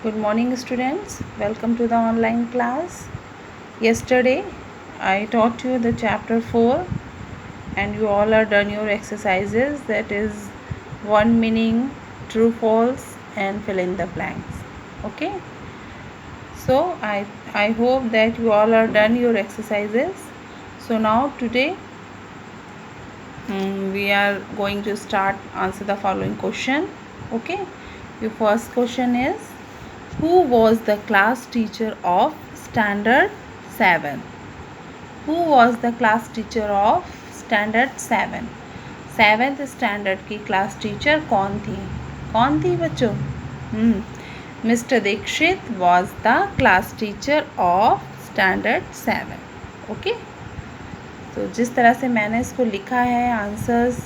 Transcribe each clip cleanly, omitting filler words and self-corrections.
Good morning, students. Welcome to the online class. Yesterday, I taught you the chapter 4, and you all are done your exercises. That is one meaning, true, false, and fill in the blanks. Okay. So I hope that you all are done your exercises. So now today we are going to start answer the following question. Okay. Your first question is, who was the class teacher of standard 7? Who was the class teacher of standard 7? 7th standard की class teacher कौन थी बच्चों? Mister Dikshit was the class teacher of standard 7. Okay, तो जिस तरह से मैंने इसको लिखा है आंसर्स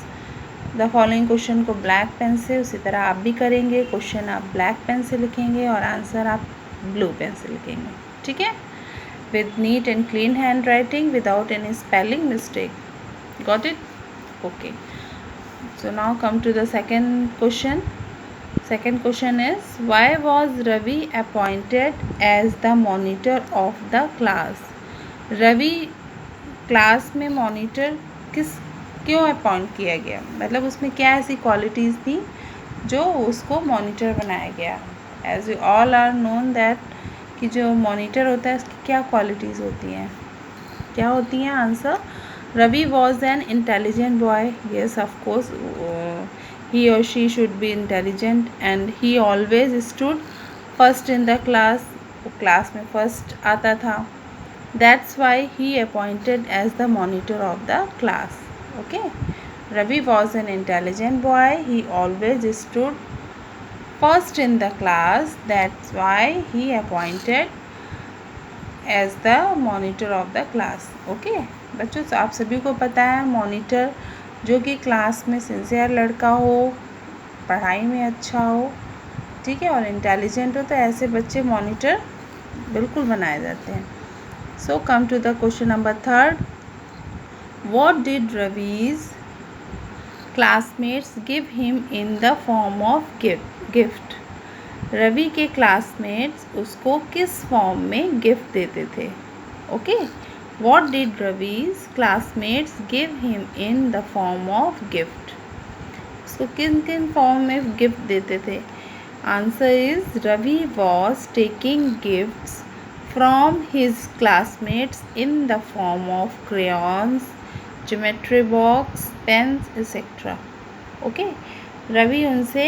द फॉलोइंग क्वेश्चन को ब्लैक पेन से, उसी तरह आप भी करेंगे. क्वेश्चन आप ब्लैक पेन से लिखेंगे और आंसर आप ब्लू पेन से लिखेंगे. ठीक है, with neat and clean handwriting, without any spelling mistake. Got it? Okay. So now come to the second question. Second question is, why was Ravi appointed as the monitor of the class? Ravi class में monitor क्यों appoint किया गया? मतलब उसमें क्या ऐसी qualities थी जो उसको मॉनिटर बनाया गया? As you all are known that कि जो मॉनिटर होता है उसकी क्या क्वालिटीज़ होती हैं, क्या होती हैं? Answer, Ravi was an intelligent boy. Yes, of course he और she should be intelligent and he always stood first in the class. वो क्लास में फर्स्ट आता था. That's why he appointed as the monitor of the class. Okay, Ravi was an intelligent boy. He always stood first in the class. That's why he appointed as the monitor of the class. Okay, बच्चों, तो आप सभी को पता है monitor जो कि class में सिंसियर लड़का हो, पढ़ाई में अच्छा हो, ठीक है, और इंटेलिजेंट हो, तो ऐसे बच्चे मॉनिटर बिल्कुल बनाए जाते हैं. So come to the question number 3rd. What did Ravi's classmates give him in the form of gift? Ravi के क्लासमेट्स उसको किस फॉर्म में गिफ्ट देते थे? Okay, What did Ravi's classmates give him in the form of gift? उसको किन किन form में गिफ्ट देते थे? Answer is, Ravi was taking gifts from his classmates in the form of crayons, geometry box, pens, etc. Okay, Ravi उनसे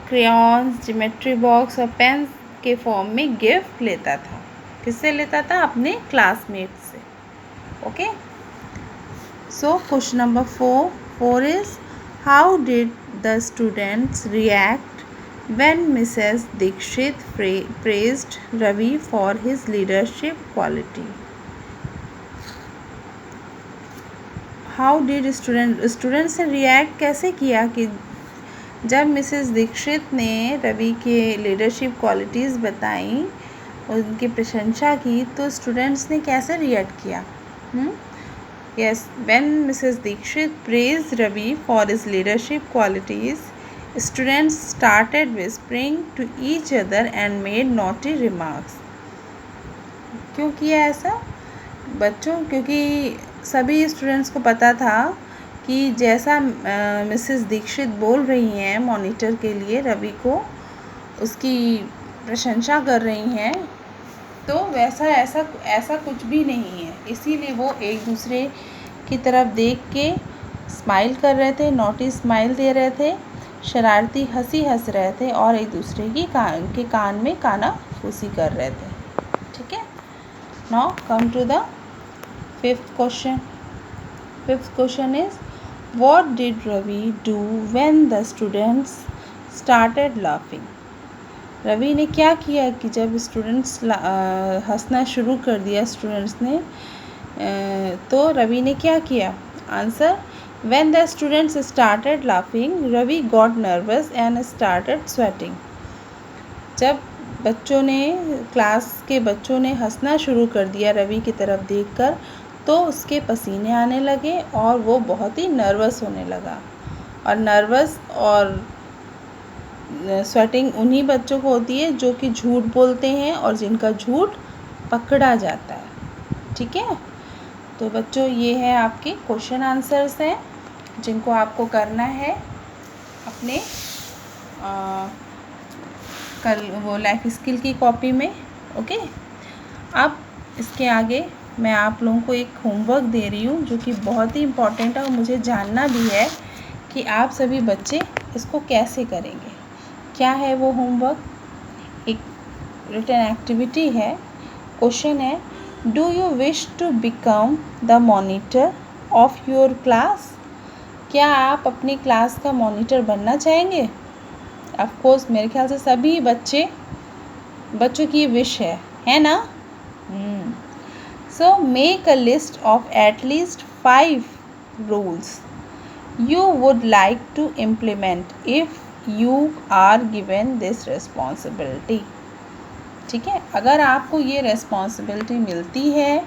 crayons, geometry box और pens के form में गिफ्ट लेता था. किससे लेता था? अपने क्लासमेट्स से. Okay, so question number 4 is, how did the students react when Mrs. Dikshit praised Ravi for his leadership quality? How did students ने रिएक्ट कैसे किया कि जब मिसेस दीक्षित ने रवि के लीडरशिप क्वालिटीज़ बताई, उनकी प्रशंसा की, तो स्टूडेंट्स ने कैसे रिएक्ट किया? Yes, when Mrs. Dikshit praised Ravi for his leadership qualities, students started whispering to each other and made naughty remarks. क्यों किया ऐसा बच्चों? क्योंकि सभी स्टूडेंट्स को पता था कि जैसा मिसेस दीक्षित बोल रही हैं मॉनिटर के लिए, रवि को उसकी प्रशंसा कर रही हैं, तो वैसा ऐसा कुछ भी नहीं है. इसीलिए वो एक दूसरे की तरफ देख के स्माइल कर रहे थे, नॉटी स्माइल दे रहे थे, शरारती हंसी हंस रहे थे और एक दूसरे की कान में कानाफूसी कर रहे थे. ठीक है, now come to the fifth question. Fifth question is, what did Ravi do when the students started laughing? Ravi ने क्या किया कि जब स्टूडेंट्स हंसना शुरू कर दिया स्टूडेंट्स ने, तो रवि ने क्या किया? Answer, when the students started laughing, Ravi got nervous and started sweating. जब क्लास के बच्चों ने हंसना शुरू कर दिया रवि की तरफ देखकर, तो उसके पसीने आने लगे और वो बहुत ही नर्वस होने लगा. और नर्वस और स्वेटिंग उन्हीं बच्चों को होती है जो कि झूठ बोलते हैं और जिनका झूठ पकड़ा जाता है। ठीक है, तो बच्चों ये है आपके क्वेश्चन आंसर्स हैं जिनको आपको करना है अपने कल वो लाइफ स्किल की कॉपी में। ओके, अब इसके आगे मैं आप लोगों को एक होमवर्क दे रही हूँ जो कि बहुत ही इम्पॉर्टेंट है और मुझे जानना भी है कि आप सभी बच्चे इसको कैसे करेंगे। क्या है वो होमवर्क? एक रिटन एक्टिविटी है। क्वेश्चन है, do you wish to become the monitor of your class? क्या आप अपनी क्लास का मॉनिटर बनना चाहेंगे? ऑफ कोर्स मेरे ख्याल से सभी बच्चों की विश है ना? So make a list of at least 5 rules you would like to implement if you are given this responsibility. ठीक है, अगर आपको ये रिस्पॉन्सिबिलिटी मिलती है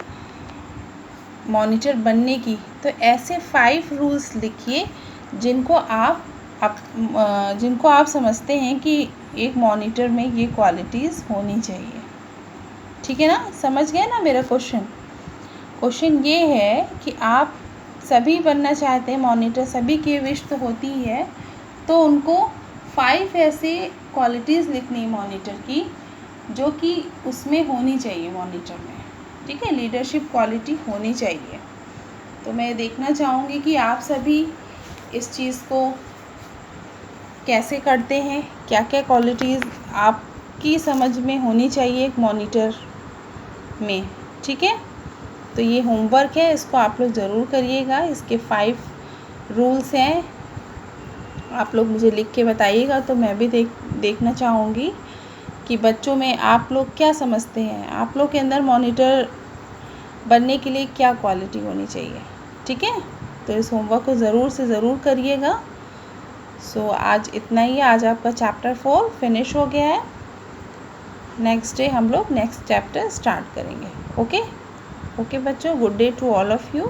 मॉनिटर बनने की तो ऐसे 5 रूल्स लिखिए जिनको आप समझते हैं कि एक मॉनिटर में ये क्वालिटीज़ होनी चाहिए। ठीक है ना, समझ गए ना मेरा क्वेश्चन? क्वेश्चन ये है कि आप सभी बनना चाहते हैं मॉनिटर, सभी की विश तो होती है, तो उनको 5 ऐसे क्वालिटीज़ लिखनी मॉनिटर की जो कि उसमें होनी चाहिए मॉनिटर में। ठीक है, लीडरशिप क्वालिटी होनी चाहिए। तो मैं देखना चाहूँगी कि आप सभी इस चीज़ को कैसे करते हैं, क्या क्या क्वालिटीज़ आपकी समझ में होनी चाहिए एक मॉनिटर में। ठीक है, तो ये होमवर्क है, इसको आप लोग ज़रूर करिएगा। इसके 5 रूल्स हैं, आप लोग मुझे लिख के बताइएगा तो मैं भी देखना चाहूँगी कि बच्चों में आप लोग क्या समझते हैं, आप लोग के अंदर मॉनिटर बनने के लिए क्या क्वालिटी होनी चाहिए। ठीक है, तो इस होमवर्क को ज़रूर से ज़रूर करिएगा। सो आज इतना ही, आज आपका चैप्टर 4 फिनिश हो गया है। नेक्स्ट डे हम लोग नेक्स्ट चैप्टर स्टार्ट करेंगे। ओके बच्चों, good day to all of you.